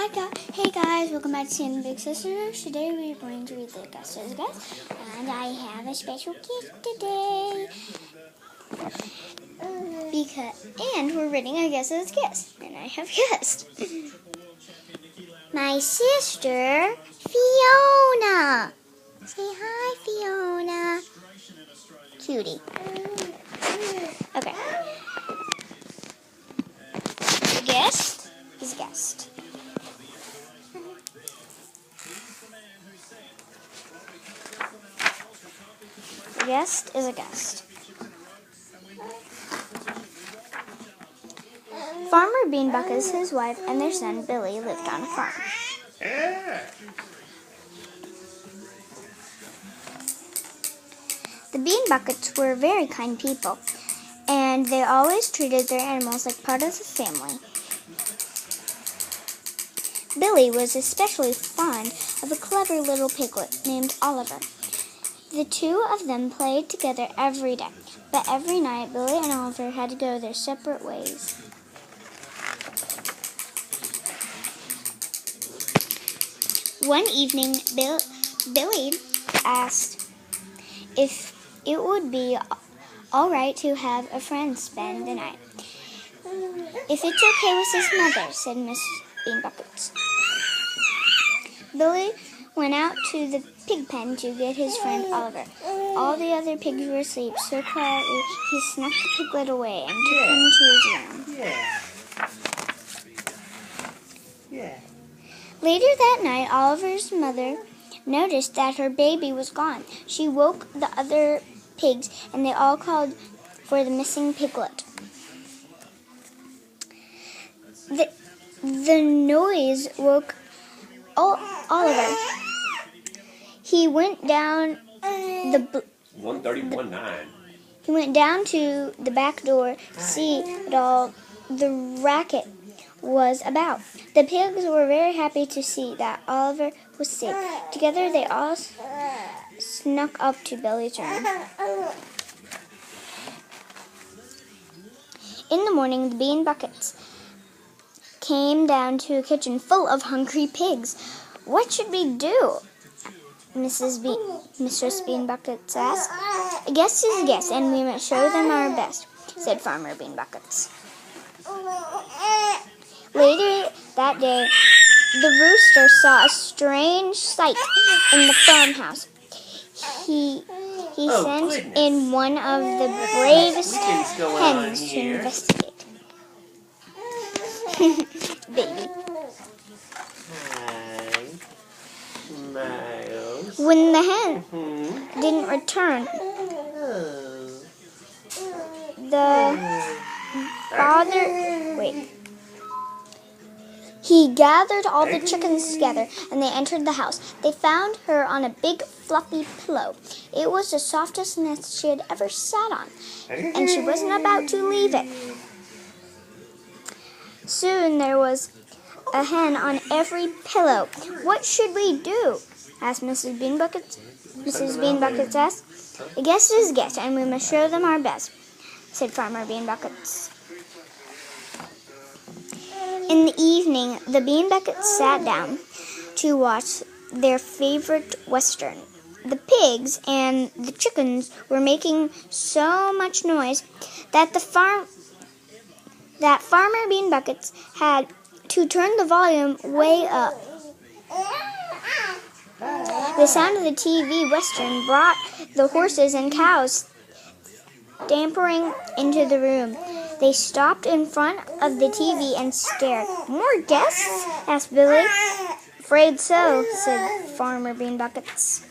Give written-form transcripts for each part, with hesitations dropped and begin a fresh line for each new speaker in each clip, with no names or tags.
Hey guys, welcome back to Sienna Big Sisters. Today we're going to read the guest as guest, and I have a special gift today. And we're reading a guest as guest, and I have guest. My sister, Fiona. Say hi, Fiona. Cutie. Okay. The guest is a guest. The guest is a guest. Farmer Beanbucket, his wife, and their son Billy lived on a farm. The Beanbuckets were very kind people, and they always treated their animals like part of the family. Billy was especially fond of a clever little piglet named Oliver. The two of them played together every day, but every night Billy and Oliver had to go their separate ways. One evening, Billy asked if it would be all right to have a friend spend the night. If it's okay with his mother, said Miss Beanbucket. Billy went out to the pig pen to get his friend Oliver. All the other pigs were asleep, so quietly he snuck the piglet away and took him to his room. Later that night, Oliver's mother noticed that her baby was gone. She woke the other pigs, and they all called for the missing piglet. The noise woke Oliver. He went down He went down to the back door to see what all the racket was about. The pigs were very happy to see that Oliver was safe. Together they all snuck up to Billy's room. In the morning, the Beanbuckets came down to a kitchen full of hungry pigs. "What should we do?" Mistress Beanbucket asked. "A guest is a guest, and we must show them our best," said Farmer Beanbucket. Later that day, the rooster saw a strange sight in the farmhouse. He sent in one of the bravest hens to investigate. Baby. When the hen didn't return, he gathered all the chickens together, and they entered the house. They found her on a big fluffy pillow. It was the softest nest she had ever sat on, and she wasn't about to leave it. Soon there was a hen on every pillow. "What should we do?" asked Mrs. Beanbucket. Mrs. Beanbucket asked. "A guest is a guest, and we must show them our best," said Farmer Beanbucket. In the evening, the Beanbuckets sat down to watch their favorite Western. The pigs and the chickens were making so much noise that Farmer Beanbuckets had to turn the volume way up. The sound of the TV Western brought the horses and cows scampering into the room. They stopped in front of the TV and stared. "More guests?" asked Billy. "Afraid so," said Farmer Beanbucket.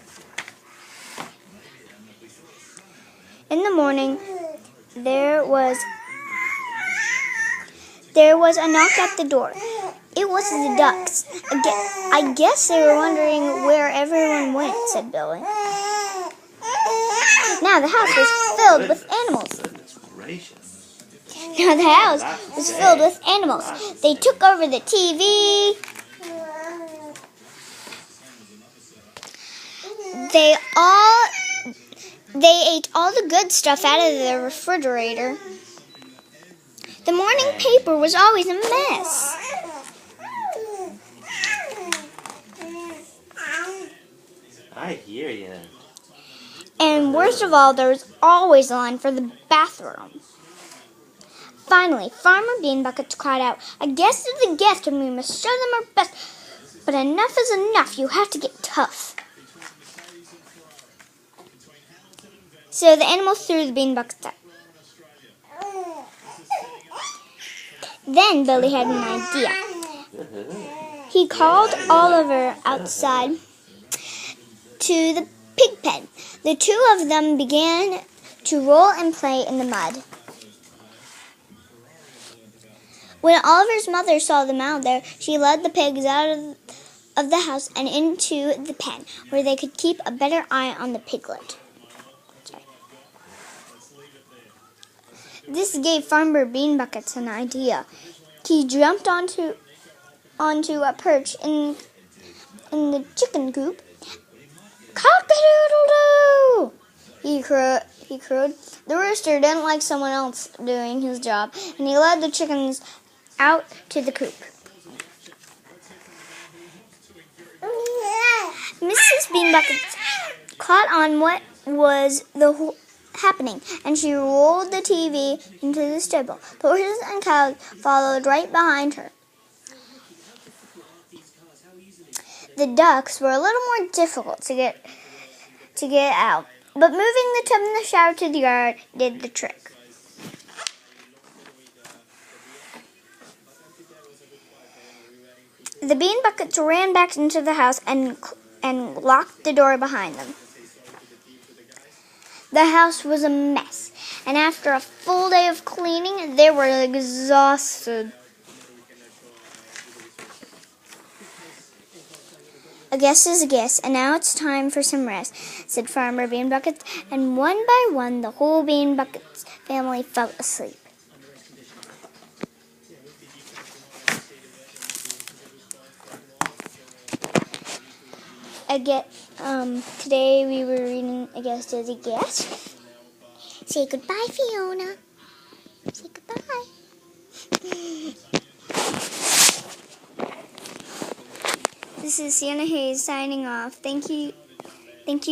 In the morning, there was a knock at the door. It was the ducks. "I guess they were wondering where everyone went," said Billy. Now the house was filled with animals. They took over the TV. They ate all the good stuff out of the refrigerator. The morning paper was always a mess.
I hear you.
And worst of all, there was always a line for the bathroom. Finally, Farmer Beanbucket cried out, "A guest is a guest, and we must show them our best. But enough is enough. You have to get tough." So the animals threw the bean buckets out. Then Billy had an idea. He called Oliver outside to the pig pen. The two of them began to roll and play in the mud. When Oliver's mother saw them out there, she led the pigs out of the house and into the pen, where they could keep a better eye on the piglet. This gave Farmer Beanbuckets an idea. He jumped onto a perch in the chicken coop. "Cock-a-doodle-doo!" he crowed. The rooster didn't like someone else doing his job, and he led the chickens out to the coop. Mrs. Beanbucket caught on what was happening, and she rolled the TV into the stable. The horses and cows followed right behind her. The ducks were a little more difficult to get out, but moving the tub and the shower to the yard did the trick. The Beanbuckets ran back into the house and locked the door behind them. The house was a mess, and after a full day of cleaning, they were exhausted. "A guest is a guest, and now it's time for some rest," said Farmer Beanbucket, and one by one the whole Beanbucket family fell asleep. Today we were reading A Guest is a Guest. Say goodbye, Fiona. Say goodbye. This is Sienna Hayes signing off. Thank you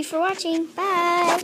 for watching. Bye.